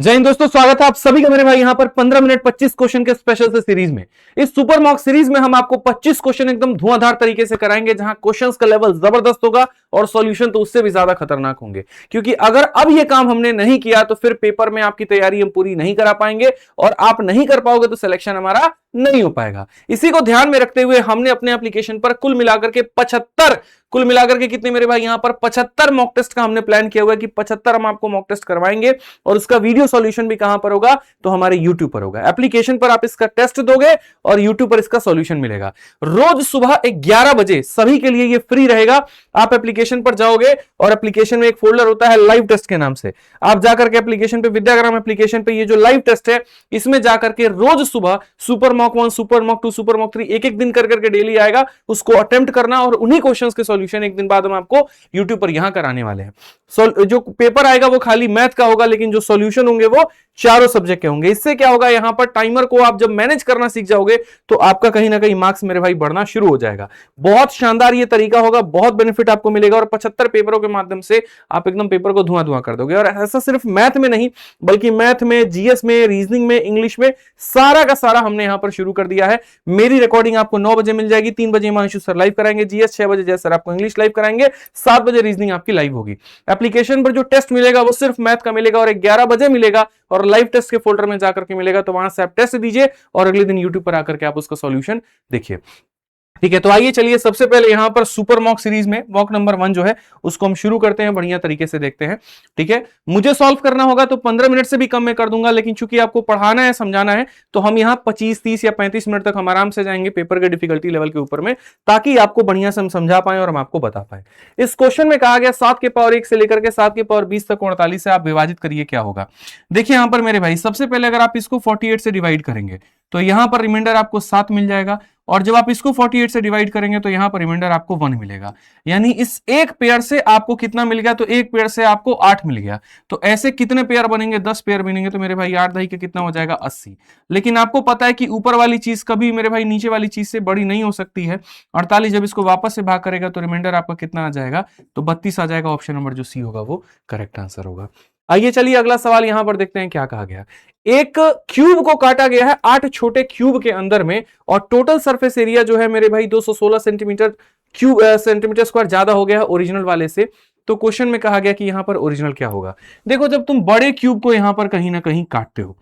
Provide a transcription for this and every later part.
जय हिंद दोस्तों, स्वागत है आप सभी का मेरे भाई यहां पर 15 मिनट 25 क्वेश्चन के स्पेशल से सीरीज में। इस सुपर मॉक सीरीज में हम आपको 25 क्वेश्चन एकदम धुआंधार तरीके से कराएंगे, जहां क्वेश्चंस का लेवल जबरदस्त होगा और सॉल्यूशन तो उससे भी ज्यादा खतरनाक होंगे। क्योंकि अगर अब यह काम हमने नहीं किया तो फिर पेपर में आपकी तैयारी हम पूरी नहीं करा पाएंगे और आप नहीं कर पाओगे तो सिलेक्शन हमारा नहीं हो पाएगा। इसी को ध्यान में रखते हुए हमने अपने एप्लीकेशन पर कुल मिलाकर के 75 कुल मिलाकर के कितने मेरे भाई यहां पर 75 मॉक टेस्ट का हमने प्लान किया हुआ है कि 75 हम आपको मॉक टेस्ट करवाएंगे और उसका वीडियो सॉल्यूशन भी कहां पर होगा तो हमारे YouTube पर होगा। एप्लीकेशन पर आप इसका टेस्ट दोगे और YouTube पर इसका सॉल्यूशन मिलेगा। रोज सुबह 11 बजे सभी के लिए ये फ्री रहेगा। आप एप्लीकेशन पर जाओगे और एप्लीकेशन में एक फोल्डर होता है लाइव टेस्ट के नाम से। आप जाकर के एप्लीकेशन पे विद्याग्राम एप्लीकेशन पे ये जो लाइव टेस्ट है इसमें जाकर के रोज सुबह super mock 1, super mock 2, super mock 3 एक दिन कर करके डेली आएगा, उसको अटेम्प्ट करना और उन्हीं क्वेश्चंस के सॉल्यूशन एक दिन बाद हम आपको YouTube पर यहां कराने वाले हैं। जो पेपर आएगा वो खाली मैथ का होगा, लेकिन जो सॉल्यूशन होंगे वो चारों सब्जेक्ट के होंगे। इससे क्या होगा, यहां पर टाइमर को आप जब मैनेज करना सीख जाओगे तो आपका कहीं ना कहीं मार्क्स मेरे भाई बढ़ना शुरू हो जाएगा। बहुत शानदार ये तरीका होगा, बहुत बेनिफिट आपको मिलेगा और 75 पेपरों के माध्यम से आप एकदम पेपर को धुआं धुआं कर दोगे। और ऐसा सिर्फ मैथ में नहीं बल्कि मैथ में, जीएस में, रीजनिंग में, इंग्लिश में सारा का सारा हमने यहां पर शुरू कर दिया है। मेरी रिकॉर्डिंग आपको 9 बजे मिल जाएगी। 3 बजे हिमांशु सर लाइव कराएंगे जीएस, 6 बजे जय सर आपको इंग्लिश लाइव कराएंगे, 7 बजे रीजनिंग आपकी लाइव होगी। एप्लीकेशन पर जो टेस्ट मिलेगा वो सिर्फ मैथ का मिलेगा और 11 बजे मिलेगा और लाइव टेस्ट के फोल्डर में जाकर के मिलेगा। तो वहां से आप टेस्ट दीजिए और अगले दिन यूट्यूब पर आकर के आप उसका सॉल्यूशन देखिए। ठीक है, तो आइए चलिए सबसे पहले यहां पर सुपर मॉक सीरीज में मॉक नंबर 1 जो है उसको हम शुरू करते हैं, बढ़िया तरीके से देखते हैं। ठीक है, मुझे सॉल्व करना होगा तो 15 मिनट से भी कम में कर दूंगा, लेकिन चूंकि आपको पढ़ाना है, समझाना है, तो हम यहां 25, 30 या 35 मिनट तक हम आराम से जाएंगे पेपर के डिफिकल्टी लेवल के ऊपर में, ताकि आपको बढ़िया से हम समझा पाए और हम आपको बता पाए। इस क्वेश्चन में कहा गया 7 के पावर 1 से लेकर के 7 के पावर 20 तक 48 से आप विभाजित करिए, क्या होगा। देखिए यहां पर मेरे भाई सबसे पहले अगर आप इसको 48 से डिवाइड करेंगे तो यहां पर रिमाइंडर आपको 7 मिल जाएगा और जब आप इसको 48 से डिवाइड करेंगे तो यहां पर रिमाइंडर आपको 1 मिलेगा। यानी इस एक पेयर से आपको कितना मिल गया, तो एक पेयर से आपको 8 मिल गया। तो ऐसे कितने पेयर बनेंगे, 10 पेयर बनेंगे। तो मेरे भाई 8 दही के कितना हो जाएगा, 80। लेकिन आपको पता है कि ऊपर वाली चीज कभी मेरे भाई नीचे वाली चीज से बड़ी नहीं हो सकती है। 48 जब इसको वापस से भाग करेगा तो रिमाइंडर आपका कितना आ जाएगा, तो 32 आ जाएगा। ऑप्शन नंबर जो सी होगा वो करेक्ट आंसर होगा। आइए चलिए अगला सवाल यहां पर देखते हैं क्या कहा गया। एक क्यूब को काटा गया है 8 छोटे क्यूब के अंदर में और टोटल सरफेस एरिया जो है मेरे भाई 216 सेंटीमीटर सेंटीमीटर स्क्वायर ज्यादा हो गया है ओरिजिनल वाले से। तो क्वेश्चन में कहा गया कि यहां पर ओरिजिनल क्या होगा। देखो, जब तुम बड़े क्यूब को यहां पर कहीं ना कहीं काटते हो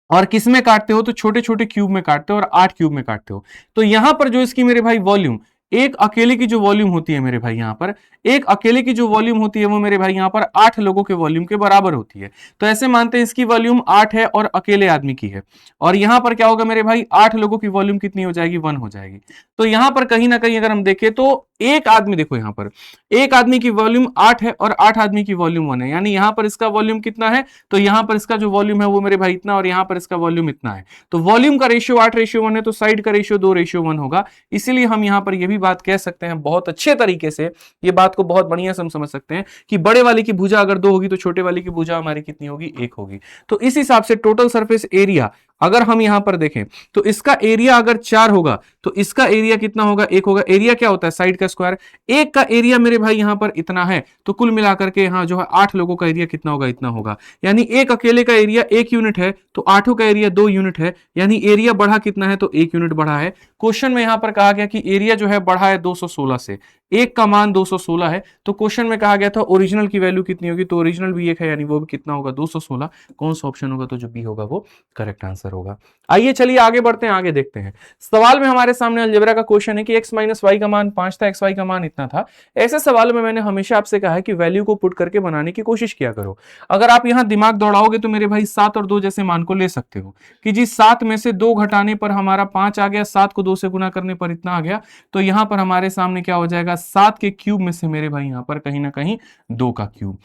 और किस में काटते हो, तो छोटे छोटे क्यूब में काटते हो और 8 क्यूब में काटते हो, तो यहां पर जो इसकी मेरे भाई वॉल्यूम, एक अकेले की जो वॉल्यूम होती है मेरे भाई यहां पर, एक अकेले की जो वॉल्यूम होती है वो मेरे भाई यहां पर 8 लोगों के वॉल्यूम के बराबर होती है। तो ऐसे मानते हैं इसकी वॉल्यूम 8 है और अकेले आदमी की है, और यहां पर क्या होगा मेरे भाई, 8 लोगों की वॉल्यूम कितनी हो जाएगी, 1 हो जाएगी। तो यहां पर कहीं ना कहीं अगर हम देखें तो एक आदमी, देखो यहां पर एक आदमी की वॉल्यूम 8 है और 8 आदमी की वॉल्यूम 1 है। यानी यहां पर इसका वॉल्यूम कितना है, तो यहां पर इसका जो वॉल्यूम है वो मेरे भाई इतना और यहां पर इसका वॉल्यूम इतना है। तो वॉल्यूम का रेशियो 8:1 है, तो साइड का रेशियो 2:1 होगा। इसीलिए हम यहां पर यह भी बात कह सकते हैं बहुत अच्छे तरीके से, ये बात को बहुत बढ़िया से हम समझ सकते हैं कि बड़े वाले की भुजा अगर 2 होगी तो छोटे वाले की भुजा हमारी कितनी होगी, 1 होगी। तो इस हिसाब से टोटल सरफेस एरिया अगर हम यहां पर देखें तो इसका एरिया अगर 4 होगा तो इसका एरिया कितना होगा, 1 होगा। एरिया क्या होता है, साइड का स्क्वायर। एक का एरिया मेरे भाई यहां पर इतना है, तो कुल मिलाकर के यहां जो है 8 लोगों का एरिया कितना होगा, इतना होगा। यानी एक अकेले का एरिया 1 यूनिट है तो 8 का एरिया 2 यूनिट है। यानी एरिया बढ़ा कितना है, तो 1 यूनिट बढ़ा है। क्वेश्चन में यहां पर कहा गया कि एरिया जो है बढ़ा है 216 से, एक का मान 216 है। तो क्वेश्चन में कहा गया था ओरिजिनल की वैल्यू कितनी होगी, तो ओरिजिनल भी 1 है, यानी वो भी कितना होगा, 216। कौन सा ऑप्शन होगा, तो जो बी होगा वो करेक्ट आंसर होगा। आइए चलिए आगे बढ़ते हैं, आगे देखते हैं। सवाल में हमारे सामने अलजेब्रा का क्वेश्चन है कि x माइनस वाई का मान 5 था, xy का मान इतना था। ऐसे सवालों में मैंने हमेशा आपसे कहा है कि वैल्यू को पुट करके बनाने की कोशिश किया करो। अगर आप यहां दिमाग दौड़ाओगे तो मेरे भाई 7 और 2 जैसे मान को ले सकते हो कि जी 7 में से 2 घटाने पर हमारा 5 आ गया, 7 को 2 से गुना करने पर इतना आ गया। तो यहां पर हमारे सामने क्या हो जाएगा, 7 के क्यूब में से मेरे भाई यहां पर कहीं ना कहीं 2 का क्यूब।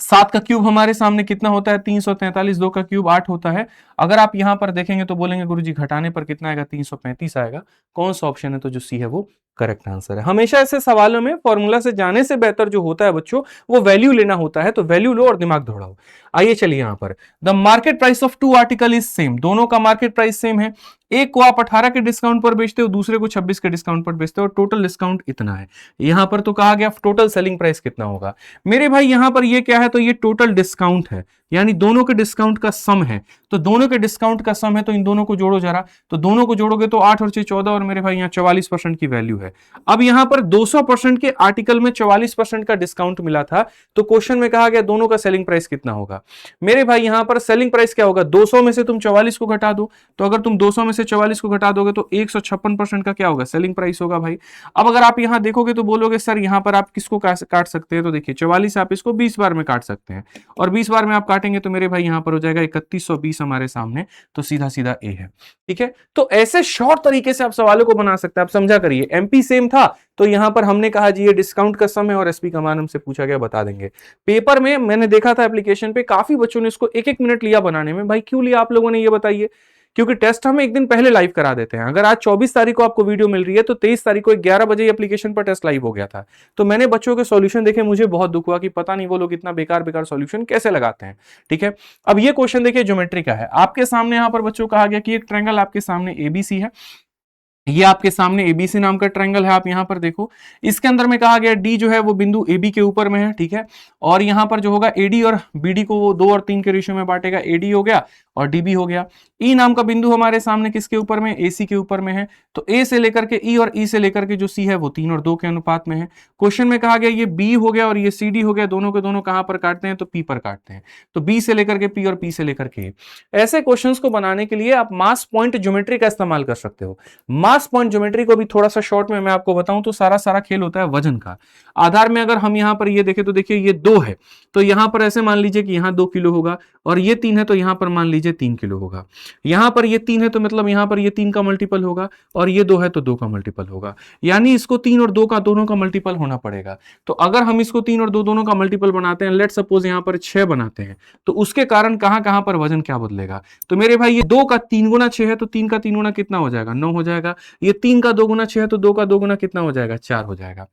7 का क्यूब हमारे सामने कितना होता है, 343। 2 का क्यूब 8 होता है। अगर आप यहां पर देखेंगे तो बोलेंगे गुरुजी घटाने पर कितना आएगा, 335 आएगा। कौन सा ऑप्शन है, तो जो सी है वो करेक्ट आंसर है। हमेशा ऐसे सवालों में फॉर्मूला से जाने से बेहतर जो होता है बच्चों, वो वैल्यू लेना होता है। तो वैल्यू लो और दिमाग दौड़ाओ। आइए चलिए यहां पर the market price of 2 article is same. दोनों का मार्केट प्राइस सेम है। एक को आप 18 के डिस्काउंट पर बेचते हो, दूसरे को 26 के डिस्काउंट पर बेचते हो, टोटल डिस्काउंट इतना है। यहां पर तो कहा गया टोटल सेलिंग प्राइस कितना होगा। मेरे भाई यहां पर ये क्या है, तो ये टोटल डिस्काउंट है। यानी दोनों के डिस्काउंट का सम है, तो दोनों के डिस्काउंट का सम है, तो इन दोनों को जोड़ो जरा, तो दोनों को जोड़ोगे तो 8 और 6 14 और मेरे भाई यहाँ 44% की वैल्यू है। अब यहां पर 200% के आर्टिकल में 44% का डिस्काउंट मिला था, तो क्वेश्चन में कहा गया दोनों का सेलिंग प्राइस कितना होगा। मेरे भाई यहां पर सेलिंग प्राइस क्या होगा, 200 में से तुम 44 को घटा दो, तो अगर तुम 200 में से 44 को घटा दोगे तो 156% का क्या होगा, सेलिंग प्राइस होगा भाई। अब अगर आप यहां देखोगे तो बोलोगे सर यहां पर आप किसको काट सकते हैं, तो देखिए 44 आप इसको 20 बार में काट सकते हैं, और 20 बार में आप काटेंगे तो मेरे भाई यहां पर हो जाएगा 3120 हमारे सामने, तो सीधा सीधा ए है। ठीक है, तो ऐसे शॉर्ट तरीके से आप सवालों को बना सकते हैं। आप समझा करिए, एमपी सेम था तो यहां पर हमने कहा जी ये डिस्काउंट का सम है और एसपी का मान हमसे पूछा गया, बता देंगे। पेपर में मैंने देखा था एप्लीकेशन पे काफी बच्चों ने इसको 1-1 मिनट लिया बनाने में। भाई क्यों लिया आप लोगों ने, ये बताइए। क्योंकि टेस्ट हम एक दिन पहले लाइव करा देते हैं। अगर आज 24 तारीख को आपको वीडियो मिल रही है तो 23 तारीख को 11 बजे एप्लीकेशन पर टेस्ट लाइव हो गया था। तो मैंने बच्चों के सॉल्यूशन देखे, मुझे बहुत दुख हुआ कि पता नहीं वो लोग इतना बेकार बेकार सॉल्यूशन कैसे लगाते हैं। ठीक है, अब ये क्वेश्चन देखिए ज्योमेट्री का है। आपके सामने यहां पर बच्चों कहा गया कि एक ट्रायंगल आपके सामने एबीसी है, ये आपके सामने एबीसी नाम का ट्रायंगल है। आप यहां पर देखो, इसके अंदर में कहा गया डी जो है वो बिंदु एबी के ऊपर में है। ठीक है, और यहां पर जो होगा एडी और बीडी को वो 2 और 3 के रेशियो में बांटेगा, एडी हो गया और डीबी हो गया। ई नाम का बिंदु हमारे सामने किसके ऊपर में, एसी के ऊपर में है। तो ए से लेकर के ई और ई से लेकर के जो सी है वो 3 और 2 के अनुपात में है। क्वेश्चन में कहा गया ये बी हो गया और ये सी डी हो गया, दोनों के दोनों कहां पर काटते हैं, तो पी पर काटते हैं। तो बी से लेकर के पी और पी से लेकर के। ऐसे क्वेश्चंस को बनाने के लिए आप मास पॉइंट ज्योमेट्री का इस्तेमाल कर सकते हो। मास पॉइंट ज्योमेट्री को भी थोड़ा सा शॉर्ट में मैं आपको बताऊं तो सारा खेल होता है वजन का। आधार में अगर हम यहां पर ये देखें तो देखिए ये 2 है, तो यहां पर ऐसे मान लीजिए कि यहां 2 किलो होगा, और ये 3 है तो यहां पर मान लीजिए 3 किलो होगा। यहां पर ये 3 है तो मतलब यहां पर ये 3 का मल्टीपल होगा, और ये 2 है तो 2 का मल्टीपल होगा। यानी इसको 3 और 2 का दोनों का मल्टीपल होना पड़ेगा। तो अगर हम इसको 3 और 2 दोनों का मल्टीपल बनाते हैं, लेट सपोज यहां पर 6 बनाते हैं, तो उसके कारण कहां कहां पर वजन क्या बदलेगा। तो मेरे भाई ये 2 का 3 गुना 6 है, तो 3 का 3 गुना कितना हो जाएगा, 9 हो जाएगा। ये 3 का 2 गुना 6 है तो 2 का 2 गुना कितना हो जाएगा, 4 हो जाएगा।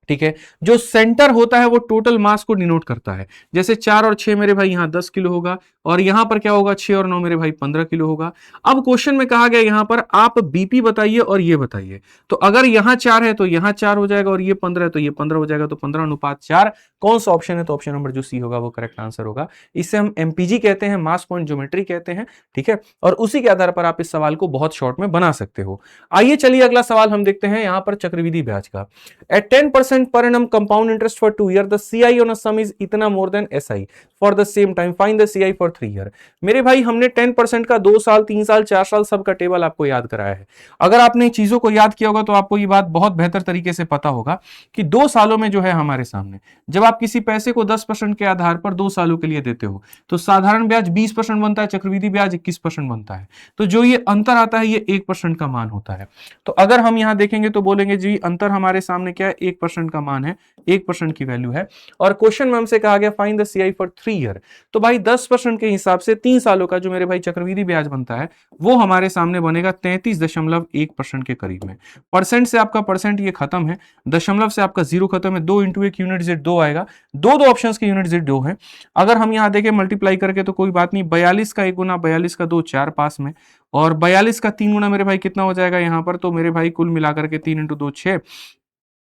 ठीक है, जो सेंटर होता है वो टोटल मास को डिनोट करता है। जैसे 4 और 6 मेरे भाई यहां 10 किलो होगा, और यहां पर क्या होगा 6 और 9 मेरे भाई 15 किलो होगा। अब क्वेश्चन में कहा गया यहां पर आप बीपी बताइए और ये बताइए। तो अगर यहां 4 है तो यहां 4 हो जाएगा, और ये 15 है तो ये 15 हो जाएगा, तो 15:4। कौन सा ऑप्शन है, तो ऑप्शन नंबर जो सी होगा वो करेक्ट आंसर होगा। इसे हम एमपीजी कहते हैं, मास पॉइंट ज्योमेट्री कहते हैं। ठीक है, और उसी के आधार पर आप इस सवाल को बहुत शॉर्ट में बना सकते हो। आइए चलिए अगला सवाल हम देखते हैं यहां पर चक्रवृद्धि ब्याज का। At 10% per annum compound interest for 2 years, the CI on a sum is इतना more than SI for the same time, find the CI for 3 year। मेरे भाई हमने 10% का 2 साल 3 साल 4 साल सब का टेबल आपको याद कराया है। अगर आपने चीजों को याद किया होगा तो आपको ये बात बहुत बेहतर तरीके से पता होगा कि 2 सालों में जो है हमारे सामने, जब आप किसी पैसे को 10% के आधार पर 2 सालों के लिए देते हो तो साधारण ब्याज 20% बनता है, चक्रवृद्धि ब्याज 21% बनता है। तो जो ये अंतर आता है ये 1% का मान होता है। तो अगर हम यहां देखेंगे तो बोलेंगे जी अंतर हमारे सामने क्या है, 1% का मान है, 1% की वैल्यू है। और क्वेश्चन में हमसे कहा गया find the CI for 3 year. तो भाई 10% के हिसाब से 3 सालों का जो मेरे भाई चक्रवृद्धि ब्याज बनता है वो हमारे सामने बनेगा 33.1% के करीब में। परसेंट से आपका परसेंट ये खत्म है, दशमलव से आपका 0 खत्म है, 2 इंटू 1 यूनिट जेड 2 आएगा। दो ऑप्शन के यूनिट जेड 2 है। अगर हम यहां देखें मल्टीप्लाई करके तो कोई बात नहीं, 42 का 1 गुना 42 का 2 4 पास में, और 42 का 3 गुना मेरे भाई कितना हो जाएगा यहां पर, तो मेरे भाई कुल मिलाकर के 3 इंटू 2 6,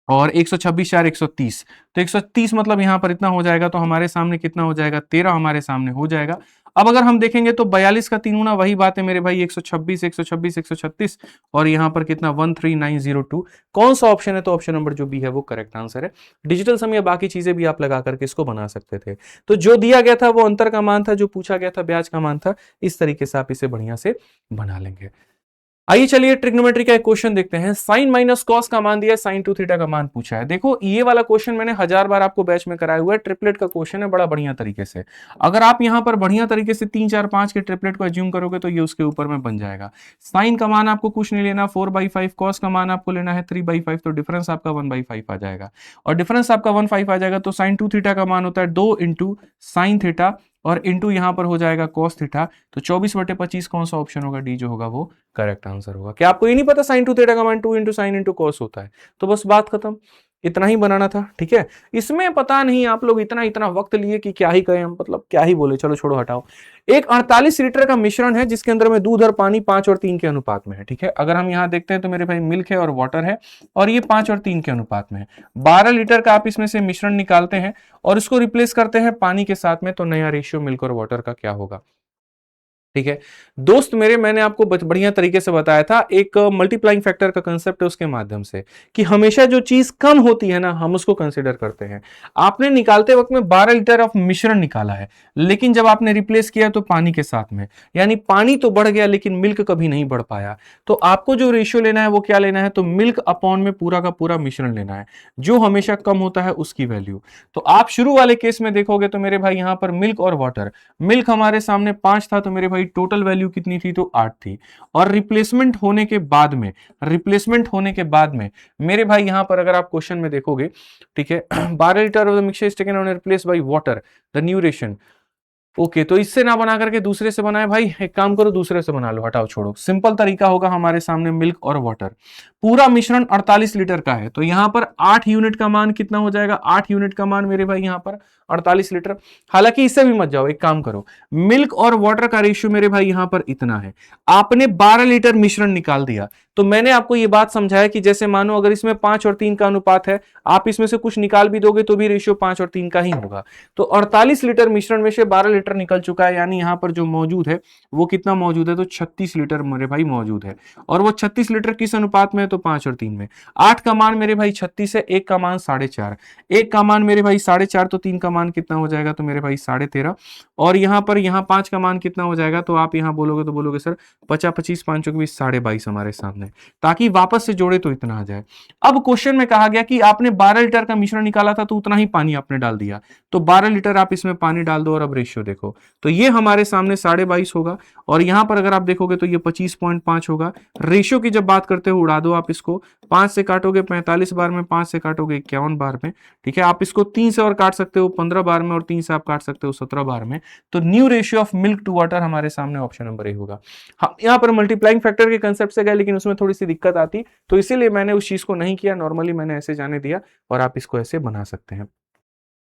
और 126 4 130, तो 130 मतलब यहां पर इतना हो जाएगा। तो हमारे सामने कितना हो जाएगा, 13 हमारे सामने हो जाएगा। अब अगर हम देखेंगे तो 42 का 3 गुना वही बात है मेरे भाई 126 126 136, और यहां पर कितना 13902। कौन सा ऑप्शन है, तो ऑप्शन नंबर जो बी है वो करेक्ट आंसर है। डिजिटल सम या बाकी चीजें भी आप लगा करके इसको बना सकते थे। तो जो दिया गया था वो अंतर का मान था, जो पूछा गया था ब्याज का मान था। इस तरीके से आप इसे बढ़िया से बना लेंगे। आइए चलिए ट्रिग्नोमेट्री का एक क्वेश्चन देखते हैं। साइन माइनस कॉस का मान दिया है, साइन 2 थीटा का मान पूछा है। देखो ये वाला क्वेश्चन मैंने 1000 बार आपको बैच में कराया हुआ है, ट्रिपलेट का क्वेश्चन है बड़ा बढ़िया तरीके से। अगर आप यहां पर बढ़िया तरीके से 3 4 5 के ट्रिपलेट को एज्यूम करोगे तो ये उसके ऊपर में बन जाएगा। साइन का मान आपको कुछ नहीं लेना 4/5, कॉस का मान आपको लेना है 3/5, तो डिफरेंस आपका 1/5 आ जाएगा, और डिफरेंस आपका 1/5 आ जाएगा। तो साइन 2 थीटा का मान होता है 2 इंटू साइन थीटा, और इंटू यहां पर हो जाएगा कॉस थीटा। तो 24/25 कौन सा ऑप्शन होगा, डी जो होगा वो करेक्ट आंसर होगा। क्या आपको ये नहीं पता साइन 2 थीटा का मान 2 इंटू साइन इंटू कॉस होता है, तो बस बात खत्म। इतना ही बनाना था, ठीक है। इसमें पता नहीं आप लोग इतना इतना वक्त लिए कि क्या ही कहें हम, मतलब क्या ही बोले, चलो छोड़ो हटाओ। एक 48 लीटर का मिश्रण है जिसके अंदर में दूध और पानी 5 और 3 के अनुपात में है, ठीक है। अगर हम यहां देखते हैं तो मेरे भाई मिल्क है और वाटर है, और ये 5 और 3 के अनुपात में है। 12 लीटर का आप इसमें से मिश्रण निकालते हैं और इसको रिप्लेस करते हैं पानी के साथ में, तो नया रेशियो मिल्क और वाटर का क्या होगा, ठीक है दोस्त मेरे। मैंने आपको बढ़िया तरीके से बताया था, एक मल्टीप्लाइंग फैक्टर का कंसेप्ट है उसके माध्यम से, कि हमेशा जो चीज कम होती है ना हम उसको कंसीडर करते हैं। आपने निकालते वक्त में 12 लीटर ऑफ मिश्रण निकाला है, लेकिन जब आपने रिप्लेस किया तो पानी के साथ में, यानी पानी तो बढ़ गया लेकिन मिल्क कभी नहीं बढ़ पाया। तो आपको जो रेशियो लेना है वो क्या लेना है, तो मिल्क अपॉन में पूरा का पूरा मिश्रण लेना है, जो हमेशा कम होता है उसकी वैल्यू। तो आप शुरू वाले केस में देखोगे तो मेरे भाई यहां पर मिल्क और वाटर, मिल्क हमारे सामने 5 था तो मेरे भाई टोटल वैल्यू कितनी थी, तो 8 थी। और रिप्लेसमेंट होने के बाद में, मेरे भाई यहां पर अगर आप क्वेश्चन में देखोगे, ठीक है 12 litre of the mixture is taken and replace by water, the new ration. Okay, तो इससे ना बना करके दूसरे से बनाए भाई, एक काम करो दूसरे से बना लो, हटाओ छोड़ो। सिंपल तरीका होगा हमारे सामने मिल्क और वाटर, पूरा मिश्रण 48 लीटर का है, तो यहां पर 8 यूनिट का मान कितना हो जाएगा, 8 यूनिट का मान मेरे भाई यहां पर 48 लीटर। हालांकि इससे भी मत जाओ, एक काम करो, मिल्क और वाटर का रेशियो मेरे भाई यहां पर इतना है, आपने 12 लीटर मिश्रण निकाल दिया। तो मैंने आपको यह बात समझाया कि जैसे मानो अगर इसमें 5 और 3 का अनुपात है, आप इसमें से कुछ निकाल भी दोगे तो भी रेशियो 5 और 3 का ही होगा। तो 48 लीटर मिश्रण में से 12 लीटर निकल चुका है, यानी यहां पर जो मौजूद है वो कितना मौजूद है, तो 36 लीटर मेरे भाई मौजूद है। और वो 36 लीटर किस अनुपात में है, तो 5 और 3 में। 8 का मान मेरे भाई 36 है, 1 का मान 4.5, 1 का मान मेरे भाई 4.5, तो 3 का मान कितना हो जाएगा, तो मेरे भाई 13.5। और यहां पर यहां 5 का मान कितना हो जाएगा, तो आप यहां बोलोगे तो बोलोगे सर 50 25 5 20 22.5 हमारे सामने, ताकि वापस से जोड़े तो इतना आ जाए। अब क्वेश्चन में कहा गया कि आपने 12 लीटर का मिश्रण निकाला था तो उतना ही पानी आपने डाल दिया, तो 12 लीटर आप इसमें पानी डाल दो और अब रेशियो देखो, तो ये हमारे सामने 22.5 होगा, और यहां पर अगर आप देखोगे तो ये 25.5 होगा। रेशियो की जब बात करते हो उड़ा दो आप इसको, 5 से काटोगे 45 बार में, 5 से काटोगे 51 बार में, ठीक है। आप इसको 3 से और काट सकते हो 15 बार में, और 3 से आप काट सकते हो 17 बार में। तो new ratio of milk to water हमारे सामने ऑप्शन नंबर ए होगा। हम यहां पर मल्टीप्लाइंग फैक्टर के कंसेप्ट से गए, लेकिन उसमें थोड़ी सी दिक्कत आती, तो इसीलिए मैंने उस चीज को नहीं किया, नॉर्मली मैंने ऐसे जाने दिया, और आप इसको ऐसे बना सकते हैं।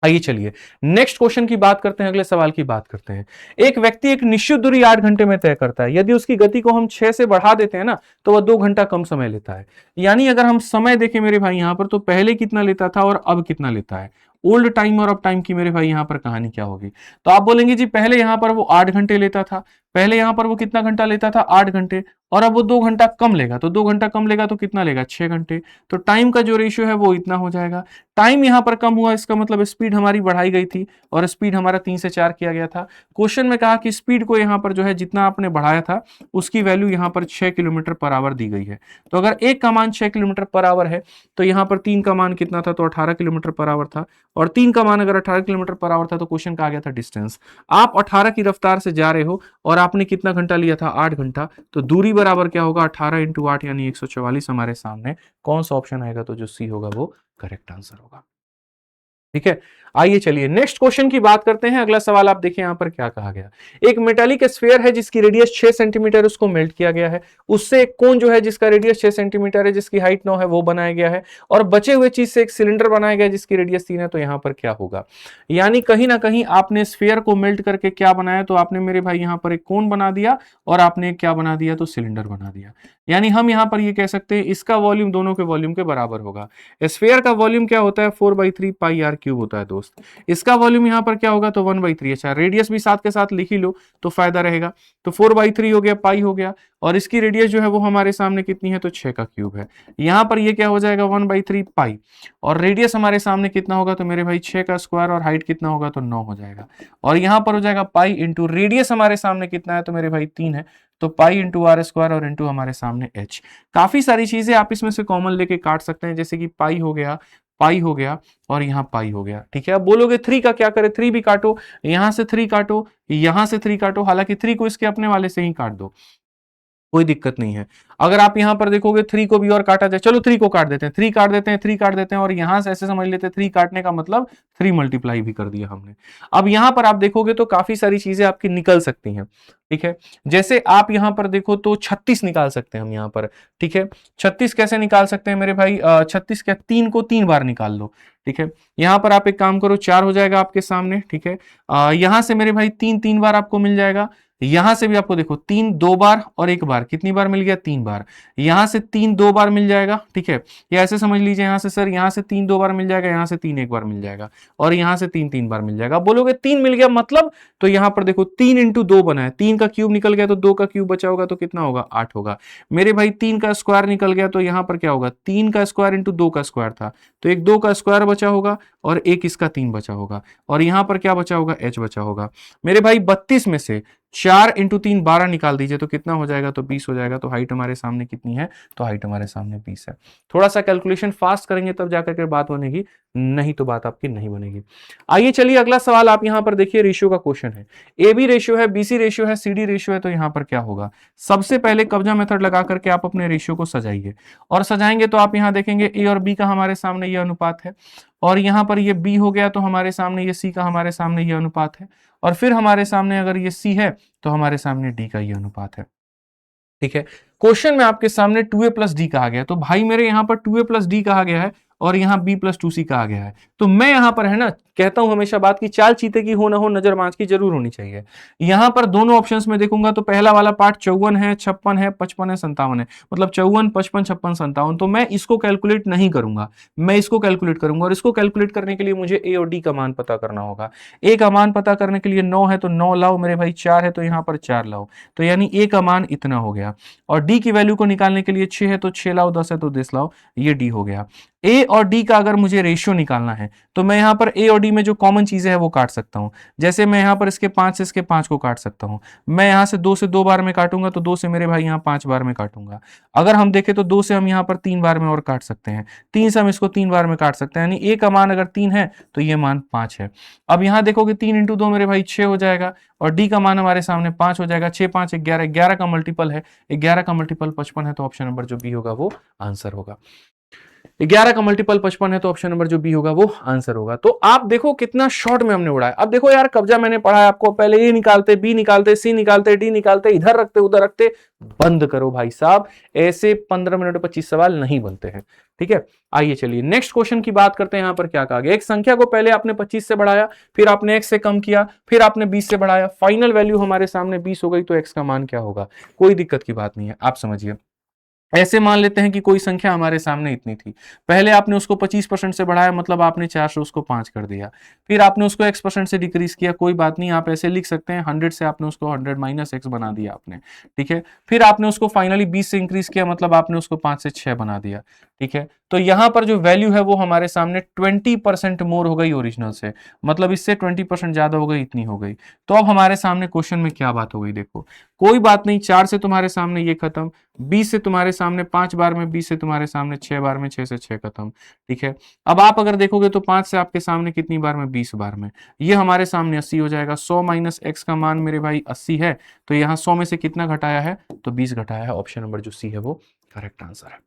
आइए चलिए नेक्स्ट क्वेश्चन की बात करते हैं, अगले सवाल की बात करते हैं। एक व्यक्ति एक निश्चित दूरी 8 घंटे में तय करता है, यदि उसकी गति को हम 6 से बढ़ा देते हैं ना, तो वह 2 घंटा कम समय लेता है। यानी अगर हम समय देखें मेरे भाई यहां पर, तो पहले कितना लेता था और अब कितना लेता है, ओल्ड टाइम और अब टाइम की मेरे भाई यहां पर कहानी क्या होगी। तो आप बोलेंगे जी पहले यहां पर वो 8 घंटे लेता था, पहले यहां पर वो कितना घंटा लेता था, 8 घंटे, और अब वो 2 घंटा कम लेगा, तो 2 घंटा कम लेगा तो कितना लेगा, 6 घंटे। तो टाइम का जो रेशियो है वो इतना हो जाएगा। टाइम यहां पर कम हुआ, इसका मतलब स्पीड हमारी बढ़ाई गई थी, और स्पीड हमारा 3 से 4 किया गया था। क्वेश्चन में कहा कि स्पीड को यहां पर जो है जितना आपने बढ़ाया था उसकी वैल्यू यहां पर 6 किलोमीटर पर आवर दी गई है। तो अगर एक का मान 6 किलोमीटर पर आवर है, तो यहां पर 3 का मान कितना था, तो 18 किलोमीटर पर आवर था, और 3 का मान अगर 18 किलोमीटर पर आवर था, तो क्वेश्चन का आ गया था डिस्टेंस। आप 18 की रफ्तार से जा रहे हो और आपने कितना घंटा लिया था, 8 घंटा, तो दूरी बराबर क्या होगा, 18 इंटू 8 यानी 144 हमारे सामने। कौन सा ऑप्शन आएगा, तो जो सी होगा वो करेक्ट आंसर होगा, ठीक है। आइए चलिए नेक्स्ट क्वेश्चन की बात करते हैं। अगला सवाल आप देखिए यहां पर क्या कहा गया। एक मेटालिक स्फीयर है जिसकी रेडियस 6 सेंटीमीटर, उसको मेल्ट किया गया है। उससे एक कोन जो है जिसका रेडियस 6 सेंटीमीटर है, जिसकी हाइट 9 है, वो बनाया गया है, और बचे हुए चीज से एक सिलेंडर बनाया गया जिसकी रेडियस 3 है। तो यहां पर क्या होगा, यानी कहीं ना कहीं आपने स्फीयर को मेल्ट करके क्या बनाया, तो आपने मेरे भाई यहां पर एक कोन बना दिया, और आपने क्या बना दिया, तो सिलेंडर बना दिया। यानी हम यहां पर ये कह सकते हैं इसका वॉल्यूम दोनों के वॉल्यूम के बराबर होगा। स्फीयर का वॉल्यूम क्या होता है, 4/3 पाई आर क्यूब होता है दोस्त। इसका वॉल्यूम यहां पर क्या होगा, तो 1/3। अच्छा, रेडियस भी साथ के साथ लिख ही लो तो फायदा रहेगा। तो 4/3 हो गया, पाई हो गया, और इसकी रेडियस जो है वो हमारे सामने कितनी है, तो 6 का क्यूब है। यहां पर ये क्या हो जाएगा, 1/3 पाई, और रेडियस हमारे सामने कितना होगा, तो मेरे भाई 6 का स्क्वायर, और हाइट कितना होगा, तो 9 हो जाएगा। और यहां पर हो जाएगा पाई इंटू रेडियस हमारे सामने कितना है, तो मेरे भाई 3 है, तो पाई इंटू आर स्क्वायर, और इंटू हमारे सामने एच। काफी सारी चीजें आप इसमें से कॉमन लेके काट सकते हैं, जैसे कि पाई हो गया, पाई हो गया, और यहां पाई हो गया, ठीक है। अब बोलोगे 3 का क्या करें, 3 भी काटो, यहां से 3 काटो, यहां से 3 काटो, हालांकि 3 को इसके अपने वाले से ही काट दो, कोई दिक्कत नहीं है। अगर आप यहां पर देखोगे 3 को भी और काटा जाए, चलो 3 को काट देते हैं, 3 काट देते हैं, 3 काट देते हैं, और यहां से ऐसे समझ लेते हैं 3 काटने का मतलब 3 मल्टीप्लाई भी कर दिया हमने। अब यहां पर आप देखोगे तो काफी सारी चीजें आपकी निकल सकती हैं, ठीक है। जैसे आप यहां पर देखो तो 36 निकाल सकते हैं हम यहां पर, ठीक है। 36 कैसे निकाल सकते हैं मेरे भाई? 36 क्या, 3 को 3 बार निकाल लो, ठीक है। यहां पर आप एक काम करो, 4 हो जाएगा आपके सामने, ठीक है। यहां से मेरे भाई 3 3 बार आपको मिल जाएगा, यहां से भी आपको देखो 3 2 बार और 1 बार, कितनी बार मिल गया? 3 बार। यहां से 3 2 बार मिल जाएगा, ठीक है। या ऐसे समझ लीजिए यहां से सर, यहां से 3 2 बार मिल जाएगा, यहां से 3 1 बार मिल जाएगा, और यहां से 3 3 बार मिल जाएगा। आप बोलोगे 3 मिल गया मतलब, तो यहां पर देखो 3 इंटू 2 बना है, 3 का क्यूब निकल गया तो 2 का क्यूब बचा होगा, तो कितना होगा? 8 होगा। मेरे भाई 3 का स्क्वायर निकल गया, तो यहां पर क्या होगा? 3 का स्क्वायर इंटू 2 का स्क्वायर था, तो एक 2 का स्क्वायर बचा होगा, और एक इसका 3 बचा होगा, और यहां पर क्या बचा होगा? h बचा होगा। मेरे भाई 32 में से 4 इंटू 3 12 निकाल दीजिए, तो कितना हो जाएगा? तो 20 हो जाएगा। तो हाइट हमारे सामने कितनी है? तो हाइट हमारे सामने 20 है। थोड़ा सा कैलकुलेशन फास्ट करेंगे तब जाकर के बात बनेगी, नहीं तो बात आपकी नहीं बनेगी। आइए चलिए अगला सवाल आप यहां पर देखिए, रेशियो का क्वेश्चन है। ए बी रेशियो है, बीसी रेशियो है, सीडी रेशियो है, तो यहां पर क्या होगा? सबसे पहले कब्जा मेथड लगा करके आप अपने रेशियो को सजाइए, और सजाएंगे तो आप यहां देखेंगे ए और बी का हमारे सामने ये अनुपात है, और यहां पर ये बी हो गया तो हमारे सामने ये सी का हमारे सामने ये अनुपात है, और फिर हमारे सामने अगर ये सी है तो हमारे सामने डी का ये अनुपात है, ठीक है। क्वेश्चन में आपके सामने 2a प्लस डी कहा गया है, तो भाई मेरे यहां पर 2a प्लस डी कहा गया है, और यहां b प्लस 2c कहा गया है। तो मैं यहां पर है ना, कहता हूं हमेशा बात की, चाल चीते की हो ना हो, नजर बाज की जरूर होनी चाहिए। यहां पर दोनों ऑप्शंस में देखूंगा तो पहला वाला पार्ट 54 है, 56 है, 55 है, 57 है, मतलब 54 55 56 57, तो मैं इसको कैलकुलेट नहीं करूंगा, मैं इसको कैलकुलेट करूंगा, और इसको कैलकुलेट करने के लिए मुझे ए और डी का मान पता करना होगा। ए का मान पता करने के लिए 9 है तो 9 लाओ मेरे भाई, 4 है तो यहां पर 4 लाओ, तो यानी ए का मान इतना हो गया। और डी की वैल्यू को निकालने के लिए 6 है तो 6 लाओ, 10 है तो 10 लाओ, ये डी हो गया। ए और डी का अगर मुझे रेशियो निकालना है तो मैं यहां पर ए और डी में जो कॉमन चीजें हैं वो काट सकता हूं। जैसे मैं यहां पर इसके 5 से इसके 5 को काट सकता हूं, मैं यहां से 2 से 2 बार में काटूंगा, तो 2 से मेरे भाई यहां 5 बार में काटूंगा। अगर हम देखें तो 2 से हम यहां पर 3 बार में और काट सकते हैं, 3 से हम इसको 3 बार में काट सकते हैं, यानी ए का मान अगर 3 है तो ये मान 5 है। अब यहां देखोगे 3 इंटू 2 मेरे भाई 6 हो जाएगा, और डी का मान हमारे सामने 5 हो जाएगा। 6 5 11, 11 का मल्टीपल है, 11 का मल्टीपल 55 है, तो ऑप्शन नंबर जो बी होगा वो आंसर होगा। 11 का मल्टीपल 55 है, तो ऑप्शन नंबर जो बी होगा वो आंसर होगा। तो आप देखो कितना शॉर्ट में हमने उड़ाया। अब देखो यार, कब्जा मैंने पढ़ा है आपको, पहले ए निकालते, बी निकालते, सी निकालते, डी निकालते, इधर रखते उधर रखते, बंद करो भाई साहब, ऐसे 15 मिनट 25 सवाल नहीं बनते हैं, ठीक है। आइए चलिए नेक्स्ट क्वेश्चन की बात करते हैं। यहां पर क्या कहा गया? एक संख्या को पहले आपने 25 से बढ़ाया, फिर आपने x से कम किया, फिर आपने 20 से बढ़ाया, फाइनल वैल्यू हमारे सामने 20 हो गई, तो x का मान क्या होगा? कोई दिक्कत की बात नहीं है, आप समझिए। ऐसे मान लेते हैं कि कोई संख्या हमारे सामने इतनी थी, पहले आपने उसको 25% से बढ़ाया, मतलब आपने 4 से उसको 5 कर दिया, फिर आपने उसको x% से डिक्रीज किया, कोई बात नहीं, आप ऐसे लिख सकते हैं 100 से आपने उसको 100 माइनस x बना दिया आपने, ठीक है। फिर आपने उसको फाइनली 20 से इंक्रीज किया, मतलब आपने उसको 5 से 6 बना दिया, ठीक है। तो यहां पर जो वैल्यू है वो हमारे सामने 20% मोर हो गई ओरिजिनल से, मतलब इससे 20% ज्यादा हो गई, इतनी हो गई। तो अब हमारे सामने क्वेश्चन में क्या बात हो गई? देखो कोई बात नहीं, 4 से तुम्हारे सामने ये खत्म, 20 से तुम्हारे सामने 5 बार में, 20 से तुम्हारे सामने 6 बार में, 6 से 6 खत्म, ठीक है। अब आप अगर देखोगे तो 5 से आपके सामने कितनी बार में? 20 बार में, ये हमारे सामने 80 हो जाएगा। 100 माइनस एक्स का मान मेरे भाई 80 है, तो यहाँ 100 में से कितना घटाया है? तो 20 घटाया है। ऑप्शन नंबर जो सी है वो करेक्ट आंसर है,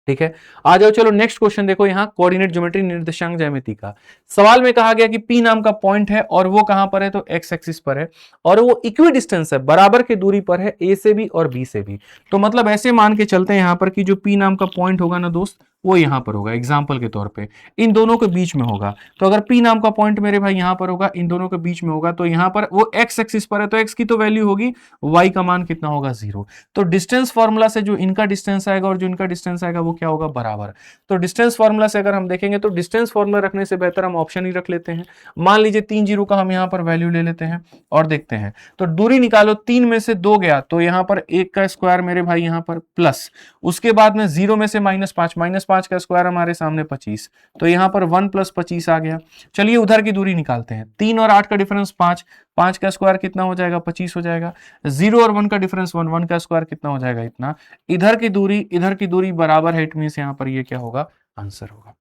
ठीक है। आ जाओ चलो नेक्स्ट क्वेश्चन देखो, यहाँ कोऑर्डिनेट ज्योमेट्री निर्देशांक ज्यामिति का सवाल में कहा गया कि पी नाम का पॉइंट है, और वो कहां पर है? तो एक्स एक्सिस पर है, और वो इक्वी डिस्टेंस है, बराबर की दूरी पर है ए से भी और बी से भी। तो मतलब ऐसे मान के चलते हैं यहाँ पर कि जो पी नाम का पॉइंट होगा ना दोस्त, वो यहां पर होगा, एग्जाम्पल के तौर पे इन दोनों के बीच में होगा। तो अगर पी नाम का पॉइंट मेरे भाई यहां पर होगा, इन दोनों के बीच में होगा, तो यहां पर वो एक्स एक्सिस पर है, तो एक्स की तो वैल्यू होगी, वाई का मान कितना होगा? 0। तो डिस्टेंस फॉर्मूला से जो इनका डिस्टेंस आएगा और जो इनका डिस्टेंस आएगा वो क्या होगा? बराबर। तो डिस्टेंस फॉर्मूला से अगर हम देखेंगे तो डिस्टेंस फॉर्मूला रखने से बेहतर हम ऑप्शन ही रख लेते हैं। मान लीजिए 3 जीरो का हम यहां पर वैल्यू ले लेते हैं और देखते हैं, तो दूरी निकालो, 3 में से 2 गया, तो यहां पर 1 का स्क्वायर मेरे भाई यहां पर प्लस, उसके बाद में 0 में से -5 का स्क्वायर हमारे सामने 25, तो यहां पर 1 + 25 आ गया। चलिए उधर की दूरी निकालते हैं, 3 और 8 का डिफरेंस 5, 5 का स्क्वायर कितना हो जाएगा? 25 हो जाएगा। 0 और 1 का डिफरेंस 1, 1 का स्क्वायर कितना हो जाएगा? इतना। इधर की दूरी बराबर है, इट मींस यहां पर ये क्या होगा? आंसर होगा,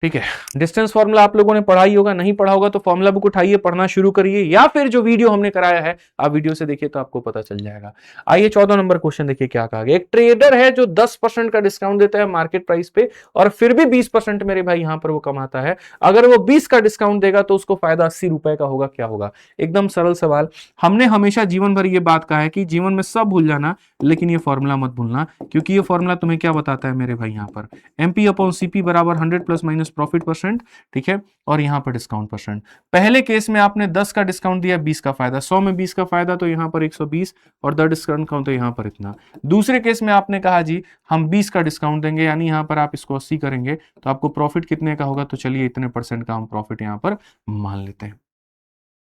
ठीक है, डिस्टेंस फॉर्मूला आप लोगों ने पढ़ा ही होगा, नहीं पढ़ा होगा तो फॉर्मूला बुक उठाइए, पढ़ना शुरू करिए, या फिर जो वीडियो हमने कराया है आप वीडियो से देखिए तो आपको पता चल जाएगा। आइए 14 नंबर क्वेश्चन देखिए क्या कहा गया। एक ट्रेडर है जो 10% का डिस्काउंट देता है मार्केट प्राइस पे और फिर भी 20% मेरे भाई यहां पर वो कमाता है। अगर वो 20 का डिस्काउंट देगा तो उसको फायदा 80 रुपए का होगा, क्या होगा? एकदम सरल सवाल। हमने हमेशा जीवन भर ये बात कहा है कि जीवन में सब भूल जाना लेकिन ये फॉर्मूला मत भूलना, क्योंकि ये फॉर्मूला तुम्हें क्या बताता है मेरे भाई, यहां पर एमपी अपॉन सीपी बराबर 100 प्लस माइनस प्रॉफिट परसेंट, ठीक है, और यहां पर डिस्काउंट परसेंट। पहले केस में आपने 10 का डिस्काउंट दिया, 20 का फायदा, 100 में 20 का फायदा तो यहां पर 120 और 10 डिस्काउंट काउंट तो यहां पर इतना। दूसरे केस में आपने कहा जी हम 20 का डिस्काउंट देंगे, यानी यहां पर आप इसको 80 करेंगे तो आपको प्रॉफिट कितने का होगा, तो चलिए इतने परसेंट का हम प्रॉफिट यहां पर मान लेते हैं।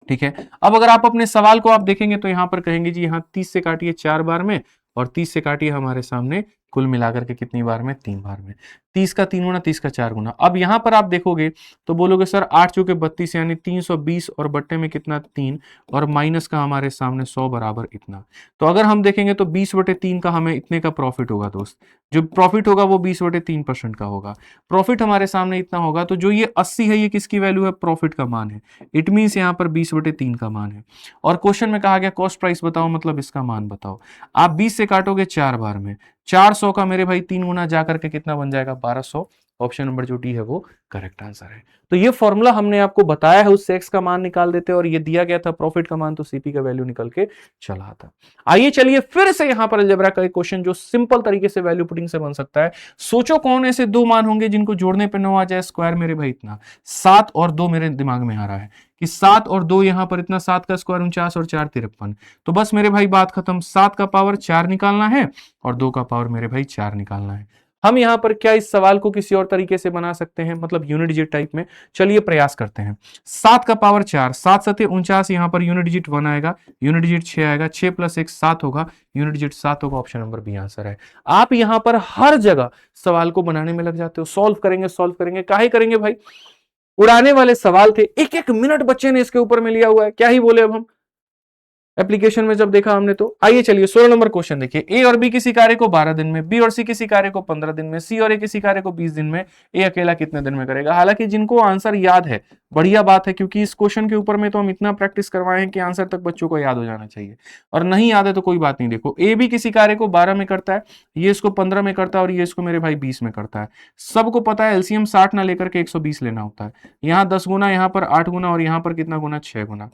ठीक है, अब अगर आप अपने सवाल को आप देखेंगे तो यहां पर कहेंगे जी यहां 30 से काटिए 4 बार में और 30 से काटिए हमारे सामने कुल मिलाकर के कितनी बार में, 3 बार में। 30 का 3 गुना, 30 का 4 गुना। अब यहां पर आप देखोगे तो बोलोगे सर 8 चौके 32 यानी 320 और बट्टे में कितना 3 और माइनस का हमारे सामने 100 बराबर इतना। तो अगर हम देखेंगे तो 20/3 का हमें इतने का प्रॉफिट होगा दोस्त। जो प्रॉफिट होगा वो 20/3% का होगा। प्रॉफिट हमारे सामने इतना होगा, तो जो ये 80 है ये किसकी वैल्यू है, प्रॉफिट का मान है। इट मीन्स यहाँ पर 20/3 का मान है। और क्वेश्चन में कहा गया कॉस्ट प्राइस बताओ, मतलब इसका मान बताओ। आप 20 से काटोगे 4 बार में, 400 का मेरे भाई 3 गुना जाकर के कितना बन जाएगा, 1200। ऑप्शन नंबर जो डी है वो करेक्ट आंसर है। तो ये फॉर्मूला हमने आपको बताया है, उससे एक्स का मान निकाल देते और ये दिया गया था प्रॉफिट का मान, तो सीपी का वैल्यू निकल के चला आता। आइए चलिए फिर से यहां पर अलजेब्रा का एक क्वेश्चन जो सिंपल तरीके से वैल्यू पुटिंग से बन सकता है। सोचो कौन ऐसे दो मान होंगे जिनको जोड़ने पे 9 आ जाए स्क्वायर, मेरे भाई इतना 7 और 2 मेरे दिमाग में आ रहा है कि 7 और 2 यहां पर इतना, 7 का स्क्वायर 49 और 4 53। तो बस मेरे भाई बात खत्म, 7 का पावर 4 निकालना है और 2 का पावर मेरे भाई 4 निकालना है। हम यहां पर क्या इस सवाल को किसी और तरीके से बना सकते हैं, मतलब यूनिट डिजिट टाइप में? चलिए प्रयास करते हैं। 7 का पावर 4, 7 सते 49, यहां पर यूनिट डिजिट 1 आएगा, यूनिट डिजिट 6 आएगा, 6 प्लस 1 7 होगा, यूनिट डिजिट 7 होगा। ऑप्शन नंबर बी आंसर है। आप यहां पर हर जगह सवाल को बनाने में लग जाते हो, सॉल्व करेंगे काहे करेंगे भाई? उड़ाने वाले सवाल थे, एक एक मिनट बच्चे ने इसके ऊपर में लिया हुआ है, क्या ही बोले अब हम एप्लीकेशन में जब देखा हमने तो। आइए चलिए 16 नंबर क्वेश्चन देखिए। ए और बी किसी कार्य को 12 दिन में, बी और सी किसी कार्य को 15 दिन में, सी और ए किसी कार्य को 20 दिन में, ए अकेला कितने दिन में करेगा? हालांकि जिनको आंसर याद है बढ़िया बात है, क्योंकि इस क्वेश्चन के ऊपर में तो हम इतना प्रैक्टिस करवाए हैं कि आंसर तक बच्चों को याद हो जाना चाहिए। और नहीं याद है तो कोई बात नहीं। देखो ए भी किसी कार्य को 12 में करता है, ये इसको 15 में करता है और ये इसको मेरे भाई 20 में करता है। सबको पता है एलसीएम 60 ना लेकर के 120 लेना होता है। यहाँ 10 गुना, यहाँ पर 8 गुना और यहाँ पर कितना गुना, 6 गुना।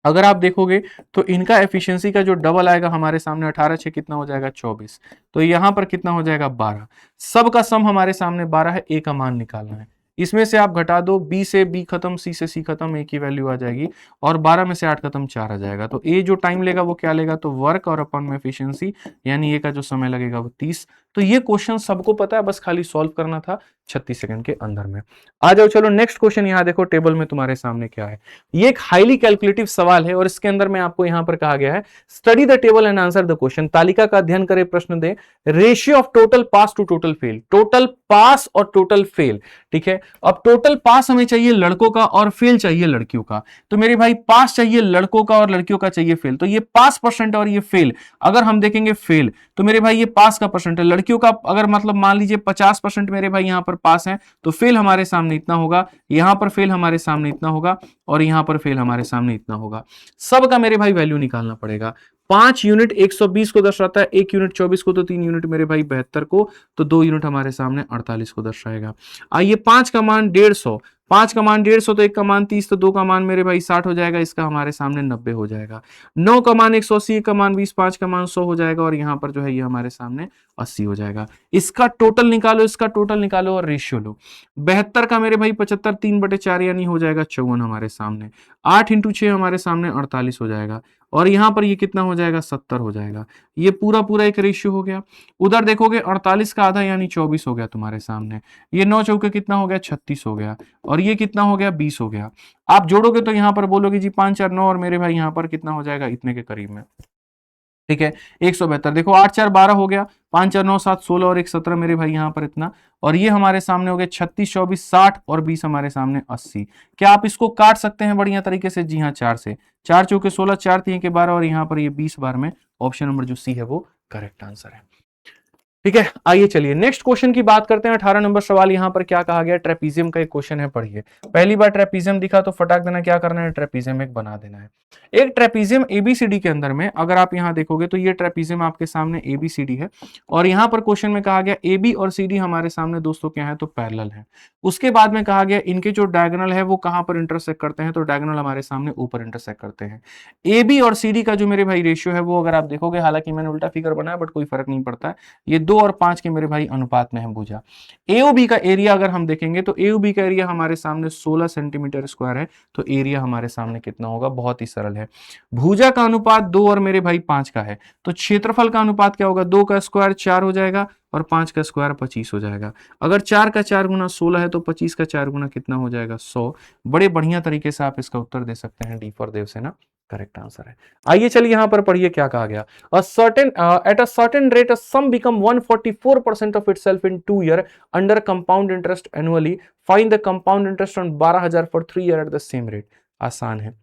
अगर आप देखोगे तो इनका एफिशिएंसी का जो डबल आएगा हमारे सामने, 18 6 कितना हो जाएगा, 24। तो यहां पर कितना हो जाएगा, 12। सब का सम हमारे सामने 12 है, ए का मान निकालना है। इसमें से आप घटा दो, बी से बी खत्म, सी से सी खत्म, ए की वैल्यू आ जाएगी और 12 में से 8 खत्म, 4 आ जाएगा। तो ए जो टाइम लेगा वो क्या लेगा, तो वर्क और अपन में एफिशिएंसी, यानी ए का जो समय लगेगा वो 30। तो ये क्वेश्चन सबको पता है, बस खाली सॉल्व करना था 36 सेकंड के अंदर में। आ जाओ चलो नेक्स्ट क्वेश्चन। यहां देखो टेबल में तुम्हारे सामने क्या है। ये एक हाईली कैलकुलेटिव सवाल है और इसके अंदर में आपको यहां पर कहा गया है study the table and answer the question. तालिका का अध्ययन करें, प्रश्न दे। Ratio of total pass to total fail, total pass और टोटल फेल, ठीक है। अब टोटल पास हमें चाहिए लड़कों का और फेल चाहिए लड़कियों का। तो मेरे भाई पास चाहिए लड़कों का और लड़कियों का चाहिए फेल। तो ये पास परसेंट और ये फेल, अगर हम देखेंगे फेल तो मेरे भाई ये पास का परसेंट है, लड़कियों का अगर मतलब मान लीजिए 50% मेरे भाई यहां पर पास है तो फेल हमारे सामने इतना होगा, यहां पर फेल हमारे सामने इतना होगा और यहां पर फेल हमारे सामने इतना होगा। सबका मेरे भाई वैल्यू निकालना पड़ेगा। 5 यूनिट 120 को दर्शाता है, 1 यूनिट 24 को, तो 3 यूनिट मेरे भाई 72 को, तो 2 यूनिट हमारे सामने 48 को दर्शाएगा। आइए 5 का मान 150, 5 का मान 150 तो 1 का मान 30 तो 2 का मान मेरे भाई 60 हो जाएगा, इसका हमारे सामने 90 हो जाएगा। 9 का मान 180, 1 का मान 20, 5 का मान 100 हो जाएगा और यहाँ पर जो है ये हमारे सामने 80 हो जाएगा। इसका टोटल निकालो, इसका टोटल निकालो और रेशियो लो। 72 का मेरे भाई 75, 3/4 यानी हो जाएगा 54 हमारे सामने। 8 × 6 हमारे सामने 48 हो जाएगा और यहां पर ये कितना हो जाएगा, 70 हो जाएगा। ये पूरा पूरा एक रेशियो हो गया। उधर देखोगे 48 का आधा यानी 24 हो गया तुम्हारे सामने। ये 9 चौके कितना हो गया, 36 हो गया और ये कितना हो गया, 20 हो गया। आप जोड़ोगे तो यहां पर बोलोगे जी 5 4 9 और मेरे भाई यहां पर कितना हो जाएगा, इतने के करीब में, ठीक है। 172 देखो, 8 4 12 हो गया, 5 4 9 7 16 और 1 17 मेरे भाई यहां पर इतना, और ये हमारे सामने हो गए 36 24 60 और 20 हमारे सामने 80। क्या आप इसको काट सकते हैं बढ़िया तरीके से? जी हाँ, 4 से। 4 चौके 16, 4 3 के 12 और यहाँ पर ये 20 बार में। ऑप्शन नंबर जो सी है वो करेक्ट आंसर है। ठीक है, आइए चलिए नेक्स्ट क्वेश्चन की बात करते हैं। 18 नंबर सवाल यहाँ पर क्या कहा गया, ट्रेपीजियम का एक क्वेश्चन है, पढ़िए। पहली बार ट्रेपीजियम दिखा तो फटाक देना क्या करना है, ट्रेपीजियम एक बना देना है। एक ट्रेपीजियम एबीसीडी के अंदर में अगर आप यहाँ देखोगे तो ये ट्रेपीजियम आपके सामने एबीसीडी है, और यहाँ पर क्वेश्चन में कहा गया एबी और सीडी हमारे सामने दोस्तों क्या है, तो पैरेलल है। उसके बाद में कहा गया इनके जो डायगोनल है वो कहां पर इंटरसेक्ट करते हैं, तो डायगोनल हमारे सामने ऊपर इंटरसेक्ट करते हैं। एबी और सीडी का जो मेरे भाई रेशियो है वो अगर आप देखोगे, हालांकि मैंने उल्टा फिगर बनाया बट कोई फर्क नहीं पड़ता है, ये 2 और 5 के मेरे भाई अनुपात में है भुजा। एओबी का एरिया अगर हम देखेंगे तो एओबी का एरिया हमारे सामने 16 सेंटीमीटर स्क्वायर है, तो एरिया हमारे सामने कितना होगा, बहुत ही सरल है। भुजा का अनुपात 2 और मेरे भाई 5 का है, तो क्षेत्रफल का अनुपात क्या होगा, 2 का स्क्वायर 4 हो जाएगा और 5 का स्क्वायर 25 हो जाएगा। अगर 4 का 4 गुना 16 है तो 25 का 4 गुना कितना हो जाएगा, 100। बड़े बढ़िया तरीके से आप इसका उत्तर दे सकते हैं, D for Devsena correct answer है। आइए चलिए यहां पर पढ़िए क्या कहा गया, at a certain rate a sum become 144% of itself in 2 year under compound interest annually, find the compound interest on 12,000 for 3 year at the same rate। आसान है,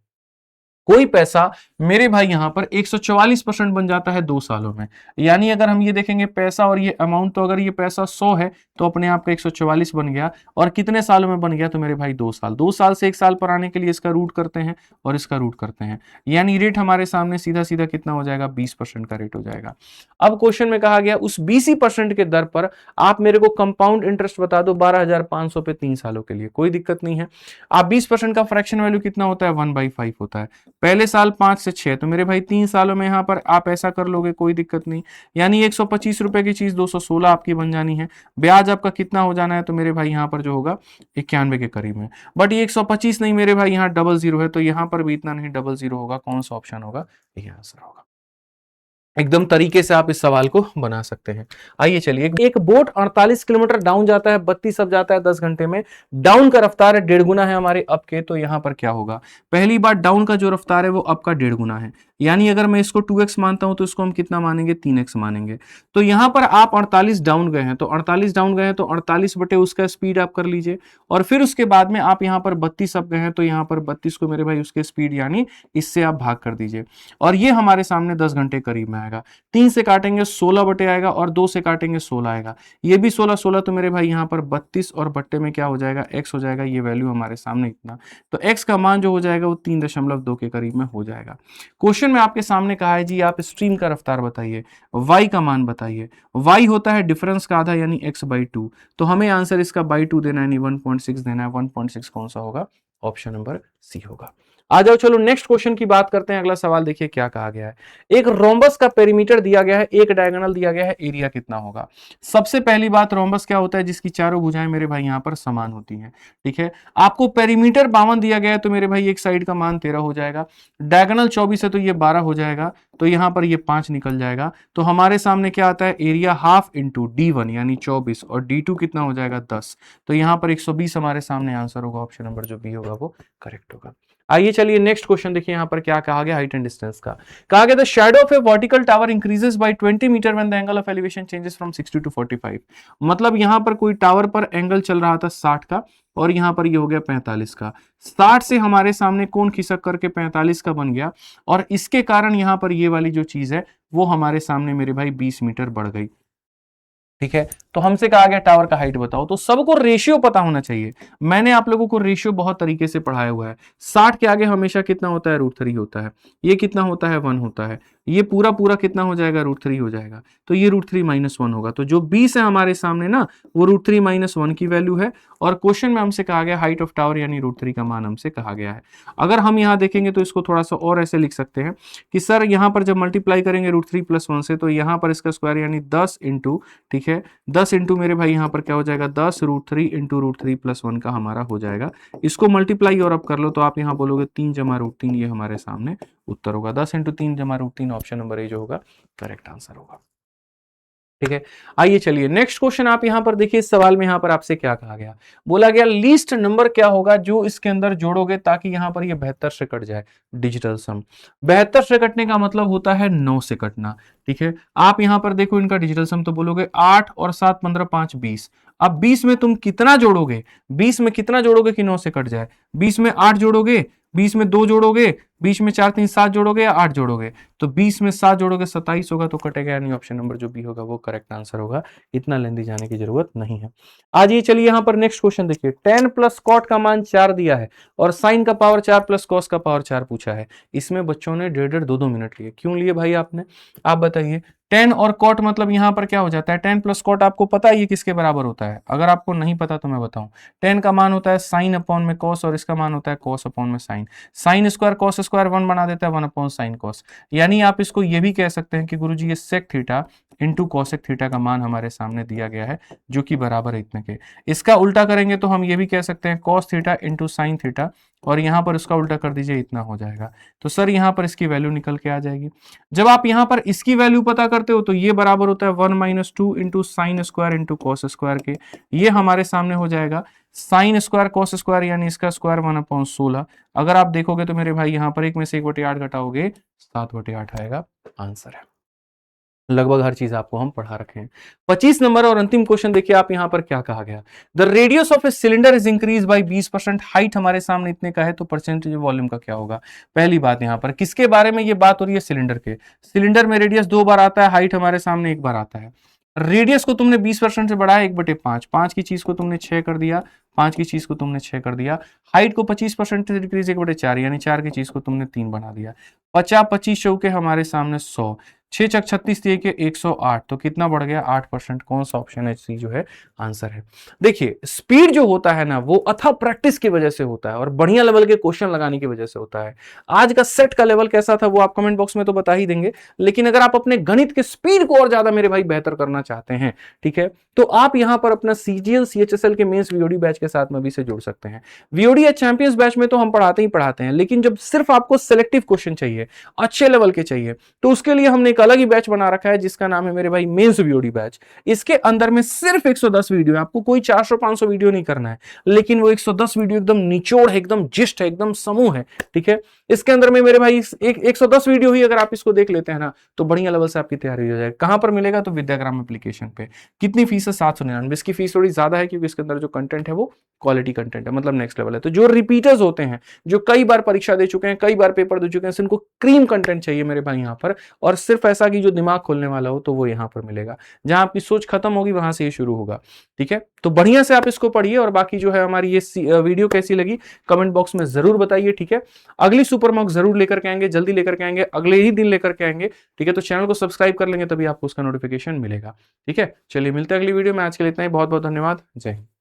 कोई पैसा मेरे भाई यहां पर 144% बन जाता है 2 सालों में। यानी अगर हम ये देखेंगे पैसा और ये अमाउंट, तो अगर ये पैसा 100 है तो अपने आप का 144 बन गया, और कितने सालों में बन गया, तो मेरे भाई 2 साल। 2 साल से 1 साल पर आने के लिए इसका रूट करते हैं और इसका रूट करते हैं, यानी रेट हमारे सामने सीधा सीधा कितना हो जाएगा, 20% का रेट हो जाएगा। अब क्वेश्चन में कहा गया उस 20% के दर पर आप मेरे को कंपाउंड इंटरेस्ट बता दो 12,500 पे 3 सालों के लिए। कोई दिक्कत नहीं है। आप 20% का फ्रैक्शन वैल्यू कितना होता है, 1/5 होता है। पहले साल 5 से 6, तो मेरे भाई 3 सालों में यहां पर आप ऐसा कर लोगे, कोई दिक्कत नहीं। यानी 125 रुपए की चीज 216 आपकी बन जानी है। ब्याज आपका कितना हो जाना है, तो मेरे भाई यहां पर जो होगा 91 के करीब में। बट ये 125 नहीं मेरे भाई, यहाँ 00 है, तो यहां पर भी इतना नहीं, 00 होगा। कौन सा ऑप्शन होगा, ये आंसर होगा। एकदम तरीके से आप इस सवाल को बना सकते हैं। आइए चलिए, एक बोट 48 किलोमीटर डाउन जाता है, 32 अप जाता है 10 घंटे में। डाउन का रफ्तार है 1.5 गुना है हमारे अप के, तो यहां पर क्या होगा, पहली बात डाउन का जो रफ्तार है वो अप का 1.5 गुना है। यानी अगर मैं इसको 2x मानता हूं तो इसको हम कितना मानेंगे, 3x मानेंगे। तो यहां पर आप 48 डाउन गए हैं, तो 48 डाउन गए हैं तो 48 बटे उसका स्पीड आप कर लीजिए, और फिर उसके बाद में आप यहां पर 32 अप गए हैं, तो यहां पर 32 को मेरे भाई उसके स्पीड यानी इससे आप भाग कर दीजिए, और ये हमारे सामने 10 घंटे करीब में आएगा। 3 से काटेंगे 16 बटे आएगा, और 2 से काटेंगे 16 आएगा। ये भी 16 16, तो मेरे भाई यहाँ पर 32 और बट्टे में क्या हो जाएगा, x हो जाएगा। ये वैल्यू हमारे सामने इतना, तो x का मान जो हो जाएगा वो 3.2 के करीब में हो जाएगा। क्वेश्चन में आपके सामने कहा है जी आप स्ट्रीम का रफ्तार बताइए, y का मान बताइए। y होता है डिफरेंस का आधा यानी x/2, तो हमें आंसर इसका /2 देना है, यानी 1.6 देना है। 1.6 कौन सा होगा, ऑप्शन नंबर सी होगा। आ जाओ चलो नेक्स्ट क्वेश्चन की बात करते हैं। अगला सवाल देखिए क्या कहा गया है। एक रोम्बस का पेरीमीटर दिया गया है, एक डायगोनल दिया गया है, एरिया कितना होगा। सबसे पहली बात, रोम्बस क्या होता है, जिसकी चारों भुजाएं मेरे भाई यहां पर समान होती हैं। ठीक है, आपको पेरीमीटर 52 दिया गया है, तो मेरे भाई एक साइड का मान 13 हो जाएगा। डायगोनल 24 है तो ये 12 हो जाएगा, तो यहां पर ये 5 निकल जाएगा। तो हमारे सामने क्या आता है, एरिया हाफ इंटू D1 यानी 24, और D2 कितना हो जाएगा, 10। तो यहां पर 120 हमारे सामने आंसर होगा। ऑप्शन नंबर जो बी होगा वो करेक्ट होगा। आइए चलिए नेक्स्ट क्वेश्चन देखिए यहां पर क्या कहा गया, हाइट एंड डिस्टेंस का। कहा गया the shadow of a vertical tower increases by 20 metre when the angle of elevation changes from 60 to 45। मतलब यहां पर कोई टावर पर एंगल चल रहा था 60 का, और यहां पर ये हो गया 45 का। 60 से हमारे सामने कोण खिसक करके 45 का बन गया, और इसके कारण यहां पर ये वाली जो चीज है वो हमारे सामने मेरे भाई 20 मीटर बढ़ गई। ठीक है, तो हमसे कहा गया टावर का हाइट बताओ, तो सबको रेशियो पता होना चाहिए। मैंने आप लोगों को रेशियो बहुत तरीके से पढ़ाया हुआ है। 60 के आगे हमेशा कितना होता है, √3 होता है। ये कितना होता है, 1 होता है। ये पूरा पूरा कितना हो जाएगा, √3 हो जाएगा। तो ये √3 - 1 होगा। तो जो 20 है हमारे सामने ना, वो √3 - 1 की वैल्यू है। और क्वेश्चन में हमसे कहा गया हाइट ऑफ टावर यानी √3 का मान हमसे कहा गया है। अगर हम यहाँ देखेंगे तो इसको थोड़ा सा और ऐसे लिख सकते हैं कि सर यहाँ पर जब मल्टीप्लाई करेंगे √3 + 1 से, तो यहाँ पर इसका स्क्वायर यानी 10 इंटू, ठीक है 10 इंटू मेरे भाई यहाँ पर क्या हो जाएगा, 10 √3 इंटू √3 + 1 का हमारा हो जाएगा। इसको मल्टीप्लाई और अब कर लो, तो आप यहाँ बोलोगे 3 × √3, ये हमारे सामने उत्तर होगा। 10 इंटू 3 × √3, ऑप्शन नंबर ए जो होगा करेक्ट आंसर होगा। ठीक है, आइए चलिए नेक्स्ट क्वेश्चन आप यहां पर देखिए। इस सवाल में यहां पर आपसे क्या कहा गया, बोला गया लीस्ट नंबर क्या होगा जो इसके अंदर जोड़ोगे ताकि यहां पर ये 72 से कट जाए। डिजिटल सम 72 से कटने का मतलब होता है 9 से कटना। ठीक है, आप यहां पर देखो इनका डिजिटल सम, तो बोलोगे 8 और 7 15 5 20। अब 20 में तुम कितना जोड़ोगे, 20 में कितना जोड़ोगे कि 9 से कट जाए। 20 में 8 जोड़ोगे, 20 में 2 जोड़ोगे, बीच में 4 3 7 जोड़ोगे या 8 जोड़ोगे, तो 20 में 7 जोड़ोगे 27 होगा, तो कटेगा, यानी ऑप्शन नंबर जो बी होगा वो करेक्ट आंसर होगा। इतना लेंदी जाने की जरूरत नहीं है। आज ये चलिए यहाँ पर नेक्स्ट क्वेश्चन देखिए, tan प्लस कॉट का मान 4 दिया है और साइन का पावर 4 प्लस कॉस का पावर 4 पूछा है। इसमें बच्चों ने 1.5 2 मिनट लिए, क्यों लिए भाई आपने, आप बताइए। टेन और कॉट मतलब यहां पर क्या हो जाता है, टेन प्लस कॉट आपको पता है ये किसके बराबर होता है, अगर आपको नहीं पता तो मैं बताऊं। टेन का मान होता है साइन अपॉन में कॉस और इसका मान होता है कॉस अपॉन में sine. Sine square cos square 1 बना देता है 1 अपॉन साइन कॉस। यानी आप इसको ये भी कह सकते हैं कि गुरुजी ये sec theta into cosec theta का मान हमारे सामने दिया गया है, जो कि बराबर है इतने के। इसका उल्टा करेंगे तो हम ये भी कह सकते हैं cos theta into sine theta, और यहां पर उसका उल्टा कर दीजिए, इतना हो जाएगा। तो सर यहां पर इसकी वैल्यू निकल के आ जाएगी। जब आप यहां पर इसकी वैल्यू पता करते हो तो ये बराबर होता है 1 minus 2 into sine square into cos square के। ये हमारे सामने हो जाएगा साइन स्क्वायर कॉस स्क्वायर, यानी इसका स्क्वायर 1/16। अगर आप देखोगे तो मेरे भाई यहां पर 1 में से 1/8 घटाओगे 7/8 आएगा, आंसर है। लगभग हर चीज आपको हम पढ़ा रखे हैं। 25 नंबर और अंतिम क्वेश्चन देखिए आप यहां पर क्या कहा गया, the radius of a cylinder is increase by 20%, height हमारे सामने इतने का है, तो परसेंटेज वॉल्यूम का क्या होगा। पहली बात यहां पर किसके बारे में ये बात हो रही है, सिलेंडर के। सिलेंडर में रेडियस 2 बार आता है, हाइट हमारे सामने 1 बार आता है। रेडियस को तुमने 20% से बढ़ाया 1/5, 5 की चीज को तुमने 6 कर दिया, 5 की चीज को तुमने 6 कर दिया। हाइट को 25% से डिक्रीज 1/4, यानी 4 की चीज को तुमने 3 बना दिया। 50 25 चौके हमारे सामने 100, 6 चक 36 दिए के 108, तो कितना बढ़ गया 8%। कौन सा ऑप्शन है, सी जो है आंसर है। देखिए स्पीड जो होता है ना वो अथक प्रैक्टिस की वजह से होता है और बढ़िया लेवल के क्वेश्चन लगाने की वजह से होता है। आज का सेट का लेवल कैसा था वो आप कमेंट बॉक्स में तो बता ही देंगे, लेकिन अगर आप अपने गणित के स्पीड को और ज्यादा मेरे भाई बेहतर करना चाहते हैं, ठीक है, तो आप यहां पर अपना सीजीएल सीएचएसएल के मेंस वीओडी बैच के साथ में भी से जुड़ सकते हैं। वीओडी या चैंपियंस बैच में तो हम पढ़ाते ही पढ़ाते हैं, लेकिन जब सिर्फ आपको सिलेक्टिव क्वेश्चन चाहिए, अच्छे लेवल के चाहिए, तो उसके लिए हमने एक अलग ही बैच बना रखा है जिसका नाम है मेरे भाई मेंस वीओडी बैच। इसके अंदर में सिर्फ 110 वीडियो है, आपको कोई 400 500 वीडियो नहीं करना है, लेकिन वो 110 वीडियो एकदम निचोड़ है, एकदम जिस्ट है, एकदम समूह है, ठीक है। इसके अंदर में मेरे भाई 110 वीडियो ही अगर आप इसको देख लेते हैं ना तो बढ़िया लेवल से आपकी तैयारी हो जाएगी। कहां पर मिलेगा, तो विद्याग्राम एप्लीकेशन पे। कितनी फीस है, 799। इसकी फीस थोड़ी ज्यादा है क्योंकि इसके अंदर जो कंटेंट है वो क्वालिटी कंटेंट है, मतलब नेक्स्ट लेवल है। तो जो रिपीटर्स होते हैं, जो कई बार परीक्षा दे चुके हैं, कई बार पेपर दे चुके हैं, इनको क्रीम कंटेंट चाहिए मेरे भाई यहाँ पर, और सिर्फ ऐसा कि जो दिमाग खोलने वाला हो, तो वो यहाँ पर मिलेगा। जहां आपकी सोच खत्म होगी वहां से ये शुरू होगा, ठीक है। तो बढ़िया से आप इसको पढ़िए, और बाकी जो है हमारी ये वीडियो कैसी लगी कमेंट बॉक्स में जरूर बताइए, ठीक है। अगली सुपर मॉक जरूर लेकर के आएंगे, जल्दी लेकर के आएंगे, अगले ही दिन लेकर के आएंगे, ठीक है। तो चैनल को सब्सक्राइब कर लेंगे तभी आपको उसका नोटिफिकेशन मिलेगा, ठीक है। चलिए मिलते हैं अगली वीडियो में, आज के लिए इतना ही, बहुत बहुत धन्यवाद, जय हिंद।